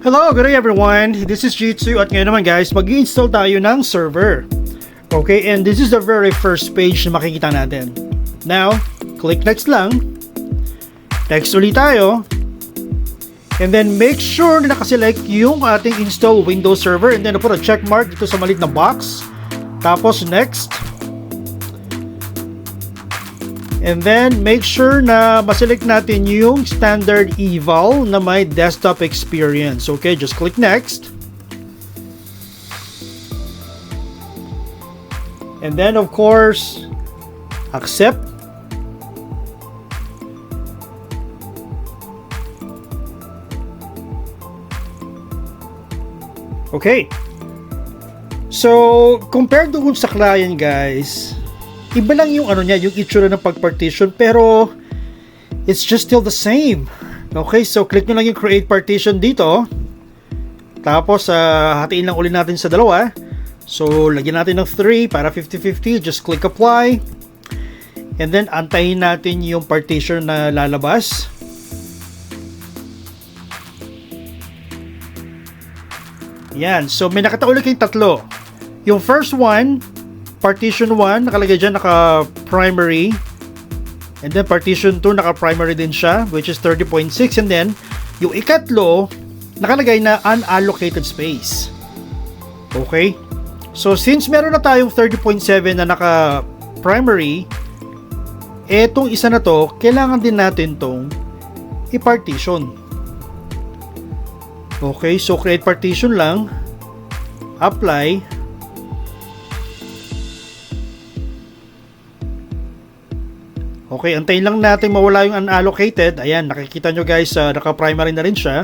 Hello, good day everyone. This is G2 at ngayon naman guys, mag-i-install tayo ng server. Okay, and this is the very first page na makikita natin. Now, click next lang. Next ulit tayo. And then make sure na nakaselect yung ating install Windows server and then put a check mark dito sa maliit na box. Tapos next. And then make sure na maselect natin yung standard eval na may desktop experience. Okay, just click next. And then of course, accept. Okay. So, compared doon sa client guys, iba lang yung ano niya, yung itsura ng pag-partition, pero it's just still the same. Okay, so click nyo lang yung create partition dito. Tapos, hatiin lang ulit natin sa dalawa. So, lagyan natin ng 3 para 50-50. Just click apply. And then, antayin natin yung partition na lalabas. Yan. So, may nakataulog kayong tatlo. Yung first one, partition 1, nakalagay dyan, naka-primary. And then partition 2, naka-primary din siya, which is 30.6. And then, yung ikatlo, nakalagay na unallocated space. Okay? So, since meron na tayong 30.7 na naka-primary, etong isa na to, kailangan din natin tong i-partition. Okay, so create partition lang. Apply. Okay, antayin lang natin mawala yung unallocated. Ayan, nakikita nyo guys, naka-primary na rin siya.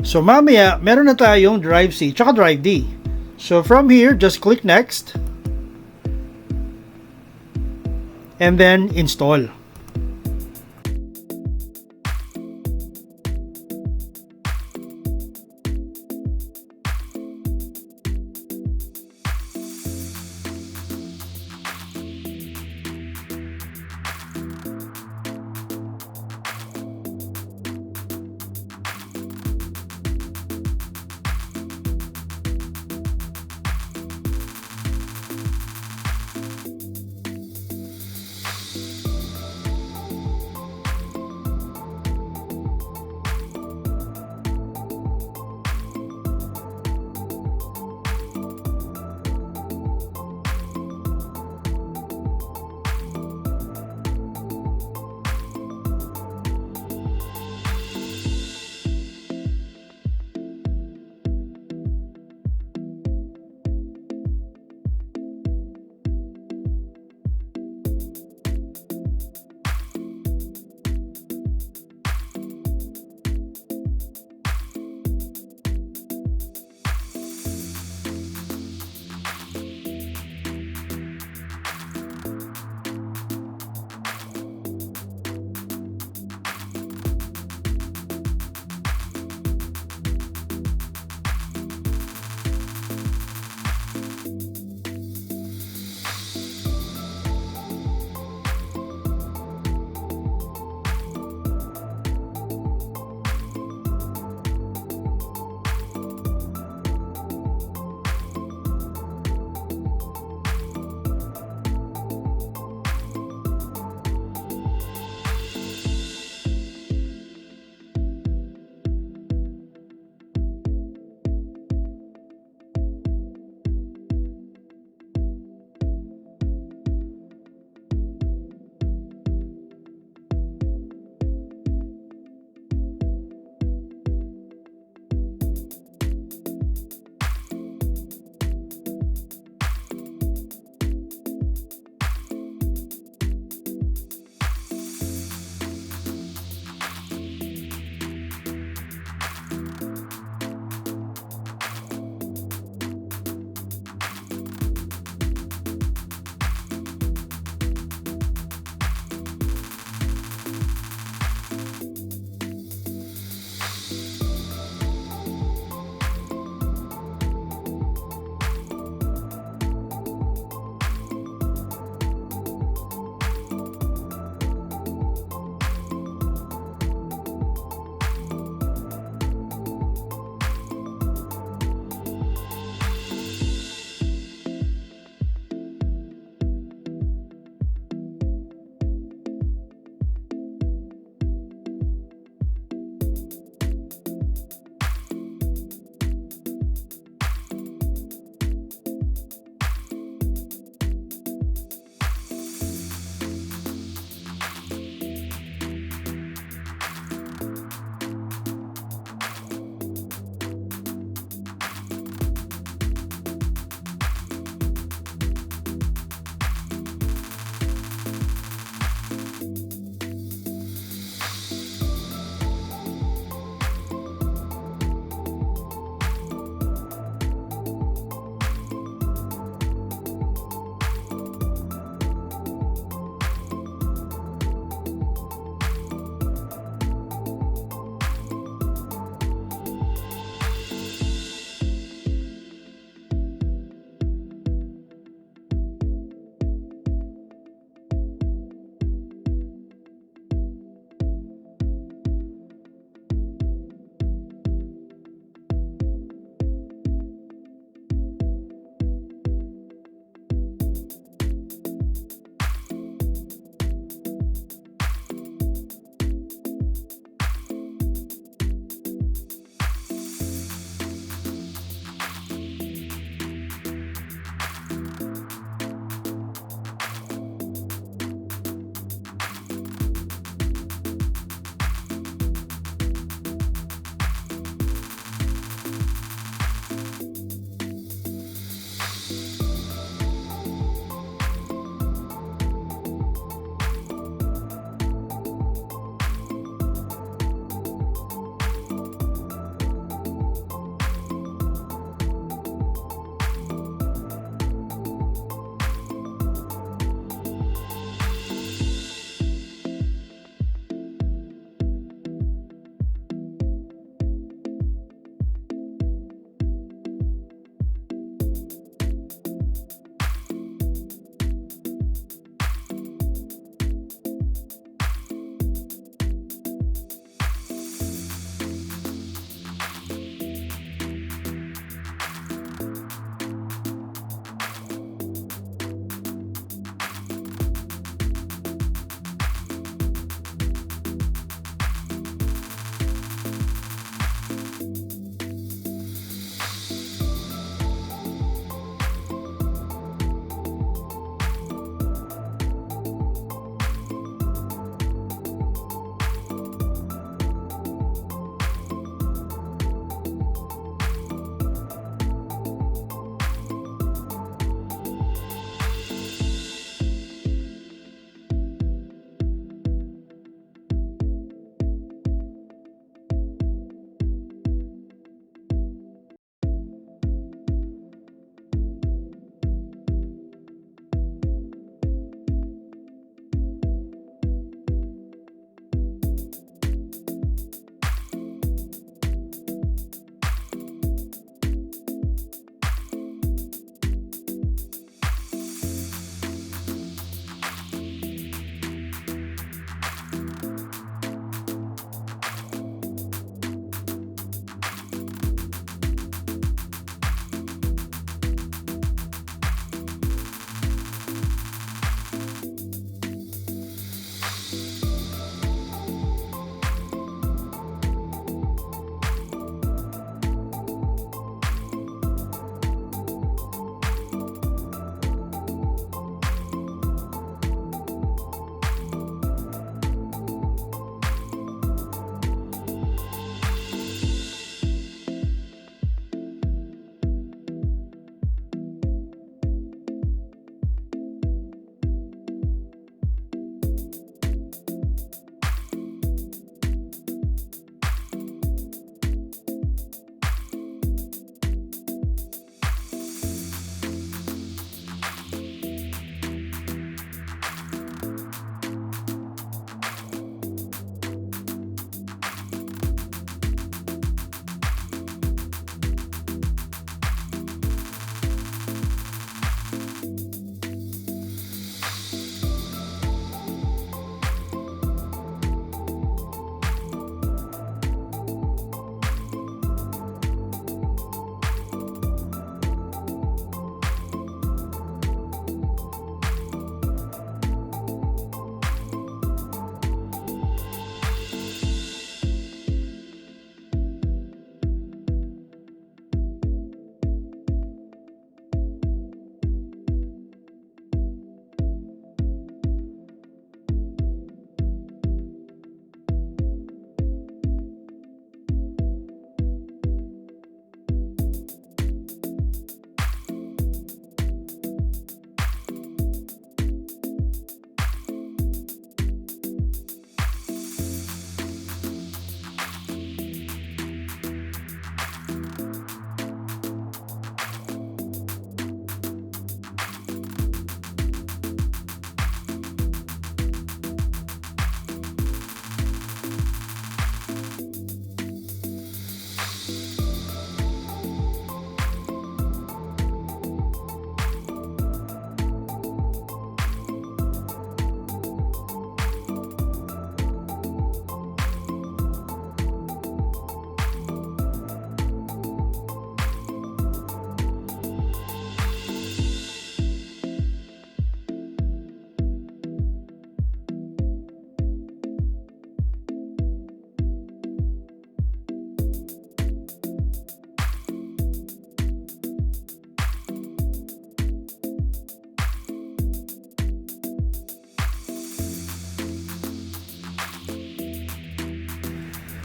So mamaya, meron na tayong drive C tsaka drive D. So from here, just click next. And then install.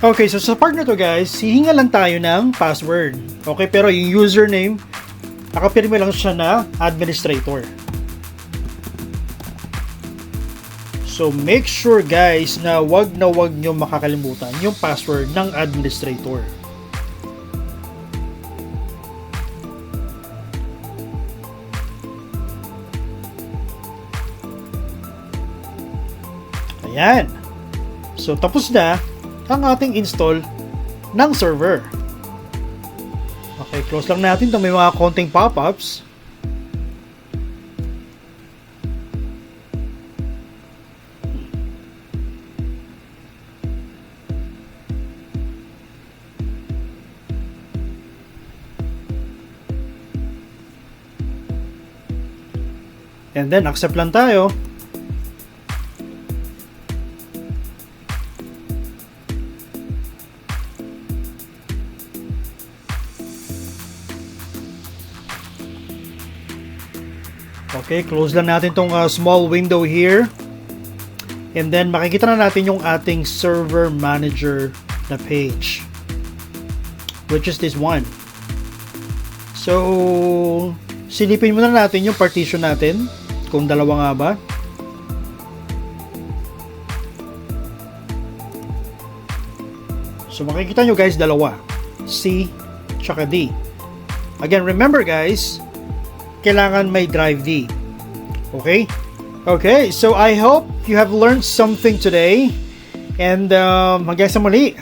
Okay, so sa part na to guys, hihinga lang tayo ng password. Okay, pero yung username, nakapirme lang siya na administrator. So make sure guys na wag nyo makakalimutan yung password ng administrator. Ayan. So tapos na ang ating install ng server. Okay, close lang natin ito. May mga konting pop-ups. And then, accept lang tayo. Okay, close lang natin tong small window here. And then, makikita na natin yung ating server manager na page. Which is this one. So, silipin muna natin yung partition natin. Kung dalawa nga ba. So, makikita nyo guys, dalawa. C, tsaka D. Again, remember guys, kailangan may drive D. Okay? Okay, so I hope you have learned something today. And hanggang sa muli.